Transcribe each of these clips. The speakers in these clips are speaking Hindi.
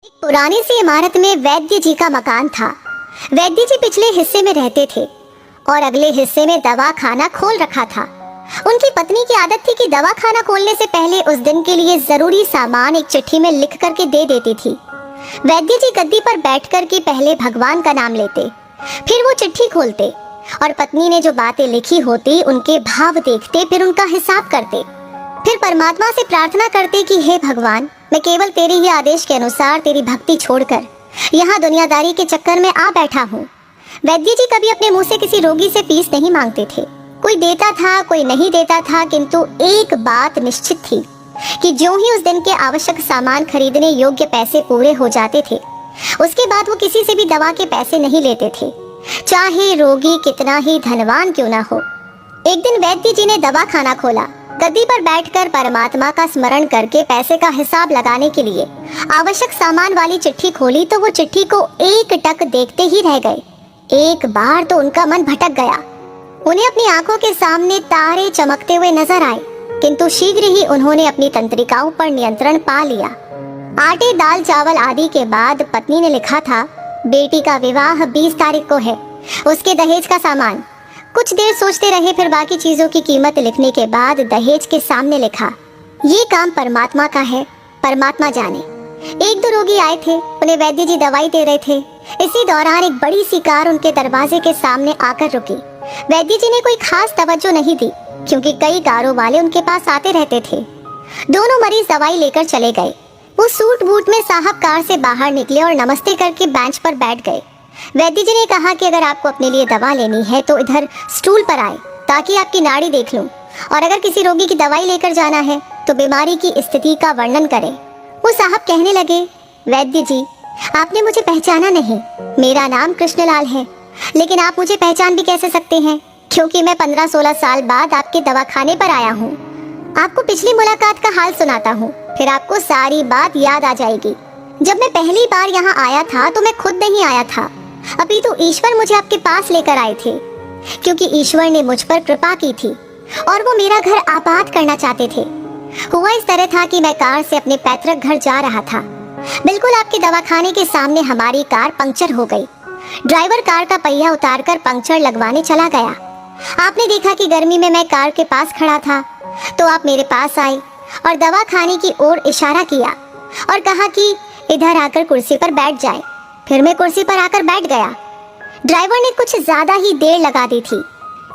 एक पुरानी सी इमारत में वैद्य जी का मकान था। वैद्य जी पिछले हिस्से में रहते थे और अगले हिस्से में दवा खाना खोल रखा था। उनकी पत्नी की आदत थी कि दवा खाना खोलने से पहले उस दिन के लिए जरूरी सामान एक चिट्ठी में लिख करके दे देती थी। वैद्य जी गद्दी पर बैठ कर के पहले भगवान का नाम लेते, फिर वो चिट्ठी खोलते और पत्नी ने जो बातें लिखी होती उनके भाव देखते, फिर उनका हिसाब करते, फिर परमात्मा से प्रार्थना करते कि हे भगवान, मैं केवल तेरे ही आदेश के अनुसार तेरी भक्ति छोड़कर यहाँ दुनियादारी के चक्कर में आ बैठा हूँ। वैद्य जी कभी अपने मुंह से किसी रोगी से फीस नहीं मांगते थे। कोई देता था, कोई नहीं देता था, किंतु एक बात निश्चित थी कि जो ही उस दिन के आवश्यक सामान खरीदने योग्य पैसे पूरे हो जाते थे, उसके बाद वो किसी से भी दवा के पैसे नहीं लेते थे, चाहे रोगी कितना ही धनवान क्यों ना हो। एक दिन वैद्य जी ने दवा खाना खोला। गद्दी पर बैठकर परमात्मा का स्मरण करके पैसे का हिसाब लगाने के लिए आवश्यक सामान वाली चिट्ठी खोली तो वो चिट्ठी को एक टक देखते ही रह गए। एक बार तो उनका मन भटक गया। उन्हें अपनी आंखों के सामने तारे चमकते हुए नजर आए, किंतु शीघ्र ही उन्होंने अपनी तंत्रिकाओं पर नियंत्रण पा लिया। आटे, दाल, चावल आदि के बाद पत्नी ने लिखा था, बेटी का विवाह 20 तारीख को है, उसके दहेज का सामान। कुछ देर सोचते रहे, फिर बाकी चीजों की कीमत लिखने के बाद दहेज के सामने लिखा, ये काम परमात्मा का है, परमात्मा जाने। एक दो रोगी आए थे, उन्हें वैद्य जी दवाई दे रहे थे। इसी दौरान एक बड़ी सी कार उनके दरवाजे के सामने आकर रुकी। वैद्य जी ने कोई खास तवज्जो नहीं दी, क्योंकि कई कारों वाले उनके पास आते रहते थे। दोनों मरीज दवाई लेकर चले गए। वो सूट बूट में साहब कार से बाहर निकले और नमस्ते करके बेंच पर बैठ गए। वैद्य जी ने कहा कि अगर आपको अपने लिए दवा लेनी है तो इधर स्टूल पर आए, ताकि आपकी नाड़ी देख लूं, और अगर किसी रोगी की दवाई लेकर जाना है तो बीमारी की स्थिति का वर्णन करें। वो साहब कहने लगे, वैद्य जी, आपने मुझे पहचाना नहीं। मेरा नाम कृष्णलाल है, लेकिन आप मुझे पहचान भी कैसे सकते हैं, क्योंकि मैं 15-16 साल बाद आपके दवाखाने पर आया हूँ। आपको पिछली मुलाकात का हाल सुनाता हूँ, फिर आपको सारी बात याद आ जाएगी। जब मैं पहली बार यहाँ आया था तो मैं खुद नहीं आया था, अभी तो ईश्वर मुझे आपके पास लेकर आए थे, क्योंकि ईश्वर ने मुझ पर कृपा की थी और वो मेरा घर आबाद करना चाहते थे। हुआ इस तरह था कि मैं कार से अपने पैतृक घर जा रहा था। बिल्कुल आपके दवाखाने के सामने हमारी कार पंक्चर हो गई। ड्राइवर कार का पहिया उतारकर पंक्चर लगवाने चला गया। आपने देखा कि गर्मी में मैं कार के पास खड़ा था, तो आप मेरे पास आए और दवाखाने की ओर इशारा किया और कहा कि इधर आकर कुर्सी पर बैठ जाए। फिर मैं कुर्सी पर आकर बैठ गया। ड्राइवर ने कुछ ज्यादा ही देर लगा दी थी।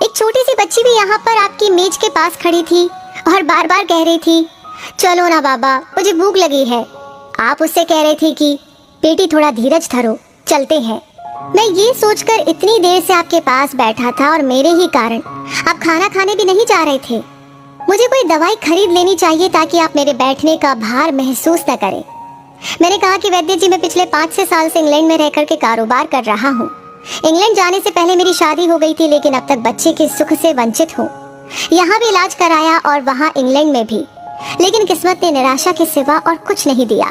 एक छोटी सी बच्ची भी यहाँ पर आपकी मेज के पास खड़ी थी और बार बार कह रही थी, चलो ना बाबा, मुझे भूख लगी है। आप उससे कह रहे थे कि बेटी थोड़ा धीरज धरो, चलते हैं। मैं ये सोचकर इतनी देर से आपके पास बैठा था और मेरे ही कारण आप खाना खाने भी नहीं जा रहे थे। मुझे कोई दवाई खरीद लेनी चाहिए ताकि आप मेरे बैठने का भार महसूस न करें। मैंने कहा कि वैद्य जी, मैं पिछले 5-6 साल से इंग्लैंड में रहकर के कारोबार कर रहा हूँ। इंग्लैंड जाने से पहले मेरी शादी हो गई थी, लेकिन अब तक बच्चे के सुख से वंचित हूँ। यहाँ भी इलाज कराया और वहाँ इंग्लैंड में भी, लेकिन किस्मत ने निराशा के सिवा और कुछ नहीं दिया।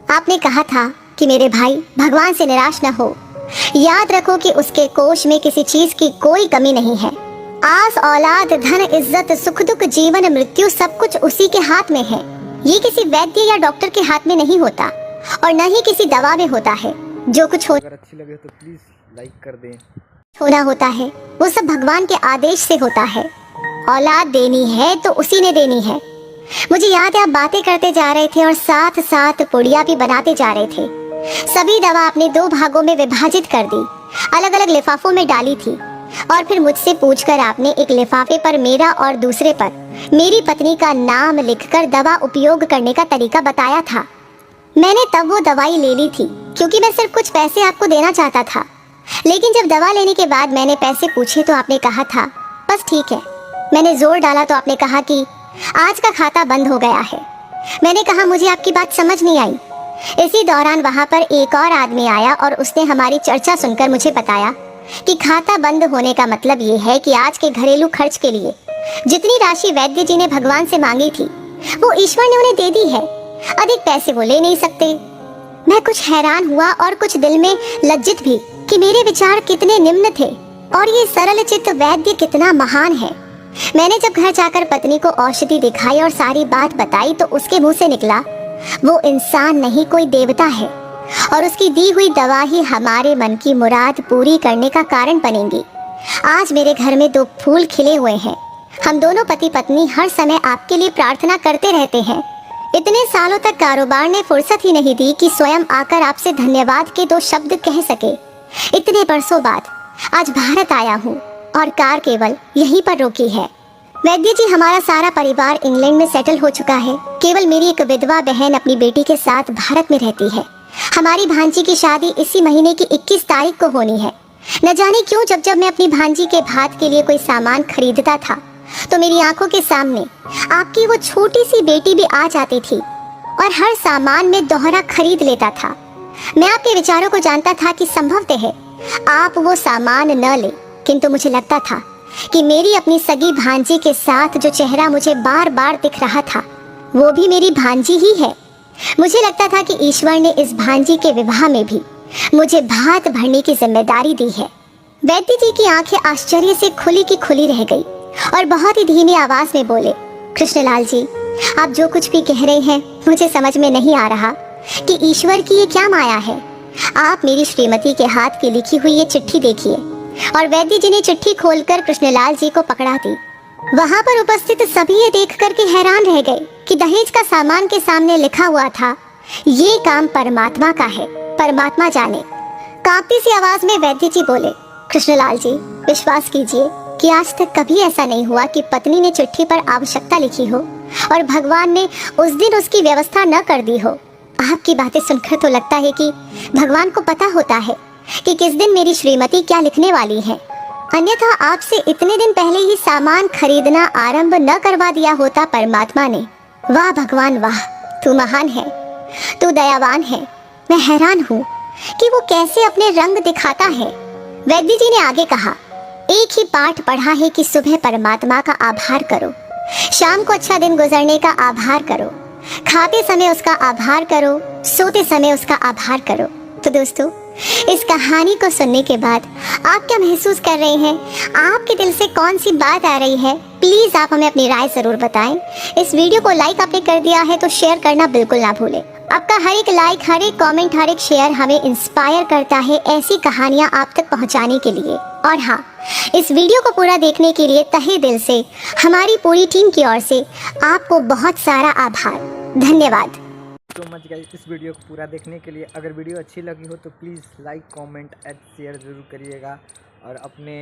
आपने कहा था कि मेरे भाई, भगवान से निराश न हो। याद रखो कि उसके कोष में किसी चीज की कोई कमी नहीं है। आस, औलाद, धन, इज्जत, सुख दुख, जीवन, मृत्यु, सब कुछ उसी के हाथ में है। ये किसी वैद्य या डॉक्टर के हाथ में नहीं होता और न ही किसी दवा में होता है। जो कुछ अगर अच्छी लगे तो प्लीज लाइक कर दें। होना होता है वो सब भगवान के आदेश से होता है। औलाद देनी है तो उसी ने देनी है। मुझे याद है आप बातें करते जा रहे थे और साथ साथ पुड़िया भी बनाते जा रहे थे। सभी दवा आपने 2 भागों में विभाजित कर दी, अलग अलग लिफाफों में डाली थी और फिर मुझसे पूछकर आपने एक लिफाफे पर मेरा और दूसरे पर मेरी पत्नी का नाम लिखकर दवा उपयोग करने का तरीका बताया था। मैंने तब वो दवाई ले ली थी, क्योंकि मैं सिर्फ कुछ पैसे आपको देना चाहता था। लेकिन जब दवा लेने के बाद मैंने पैसे पूछे तो आपने कहा था, बस ठीक है। मैंने जोर डाला तो आपने कहा कि आज का खाता बंद हो गया है। मैंने कहा, मुझे आपकी बात समझ नहीं आई। इसी दौरान वहाँ पर एक और आदमी आया और उसने हमारी चर्चा सुनकर मुझे बताया कि खाता बंद होने का मतलब ये है कि आज के घरेलू खर्च के लिए जितनी राशि वैद्य जी ने भगवान से मांगी थी वो ईश्वर ने उन्हें दे दी है। अधिक पैसे वो ले नहीं सकते। मैं कुछ हैरान हुआ और कुछ दिल में लज्जित भी कि मेरे विचार कितने निम्न थे और ये सरल चित्त वैद्य कितना महान है। मैंने जब घर जाकर पत्नी को औषधि दिखाई और सारी बात बताई तो उसके मुंह से निकला, वो इंसान नहीं कोई देवता है। और उसकी दी हुई दवा ही हमारे मन की मुराद पूरी करने का कारण बनेंगी। आज मेरे घर में 2 फूल खिले हुए हैं। हम दोनों पति पत्नी हर समय आपके लिए प्रार्थना करते रहते हैं। इतने सालों तक कारोबार ने फुर्सत ही नहीं दी कि स्वयं आकर आपसे धन्यवाद के 2 शब्द कह सके। इतने बरसों बाद आज भारत आया हूँ और कार केवल यहीं पर रोकी है। वैद्य जी, हमारा सारा परिवार इंग्लैंड में सेटल हो चुका है। केवल मेरी एक विधवा बहन अपनी बेटी के साथ भारत में रहती है। हमारी भांजी की शादी इसी महीने की 21 तारीख को होनी है। न जाने क्यों जब मैं अपनी भांजी के भात के लिए कोई सामान खरीदता था तो मेरी आंखों के सामने आपकी वो छोटी सी बेटी भी आ जाती थी और हर सामान में दोहरा खरीद लेता था। मैं आपके विचारों को जानता था कि संभवतः आप वो सामान न ले, किंतु मुझे लगता था कि मेरी अपनी सगी भांजी के साथ जो चेहरा मुझे बार बार दिख रहा था वो भी मेरी भांजी ही है। मुझे लगता था कि ईश्वर ने इस भांजी के विवाह में भी मुझे भात भरने की जिम्मेदारी दी है। वैद्य जी की आंखें आश्चर्य से खुली की खुली रह गई और बहुत ही धीमी आवाज में बोले, कृष्णलाल जी, आप जो कुछ भी कह रहे हैं मुझे समझ में नहीं आ रहा कि ईश्वर की ये क्या माया है। आप मेरी श्रीमती के हाथ की लिखी हुई ये चिट्ठी देखिए। और वैद्य जी ने चिट्ठी खोलकर कृष्णलाल जी को पकड़ा दी। वहां पर उपस्थित सभी ये देख कर के हैरान रह गए कि दहेज का सामान के सामने लिखा हुआ था, ये काम परमात्मा का है, परमात्मा जाने। कांपती सी आवाज में वैद्य जी बोले, कृष्णलाल जी, विश्वास कीजिए कि आज तक कभी ऐसा नहीं हुआ कि पत्नी ने चिट्ठी पर आवश्यकता लिखी हो और भगवान ने उस दिन उसकी व्यवस्था न कर दी हो। आपकी बातें सुनकर तो लगता है कि भगवान को पता होता है कि किस दिन मेरी श्रीमती क्या लिखने वाली है, अन्यथा आपसे इतने दिन पहले ही सामान खरीदना आरंभ न करवा दिया होता परमात्मा ने। वाह भगवान वाह, तू महान है, तू दयावान है। मैं हैरान हूँ कि वो कैसे अपने रंग दिखाता है। वैद्य जी ने आगे कहा, एक ही पाठ पढ़ा है कि सुबह परमात्मा का आभार करो, शाम को अच्छा दिन गुजरने का आभार करो, खाते समय उसका आभार करो, सोते समय उसका आभार करो। तो दोस्तों, इस कहानी को सुनने के बाद आप क्या महसूस कर रहे हैं? आपके दिल से कौन सी बात आ रही है? प्लीज आप हमें अपनी राय जरूर बताएं। इस वीडियो को लाइक आपने कर दिया है तो शेयर करना बिल्कुल ना भूलें। आपका हर एक लाइक, हर एक कमेंट, हर एक शेयर हमें इंस्पायर करता है ऐसी कहानियां आप तक पहुंचाने के लिए। और हाँ, इस वीडियो को पूरा देखने के लिए तहे दिल से हमारी पूरी टीम की ओर से आपको बहुत सारा आभार। धन्यवाद। तो मच गाइस, इस वीडियो को पूरा देखने के लिए अगर वीडियो अच्छी लगी हो तो please like, comment and share ज़रूर करिएगा और अपने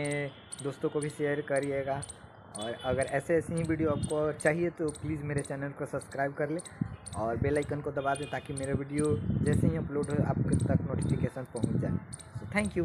दोस्तों को भी शेयर करिएगा। और अगर ऐसे ही वीडियो आपको चाहिए तो प्लीज़ मेरे चैनल को सब्सक्राइब कर ले और बेल आइकन को दबा दें ताकि मेरा वीडियो जैसे ही अपलोड हो आपके तक नोटिफिकेशन पहुंच जाए। So thank you.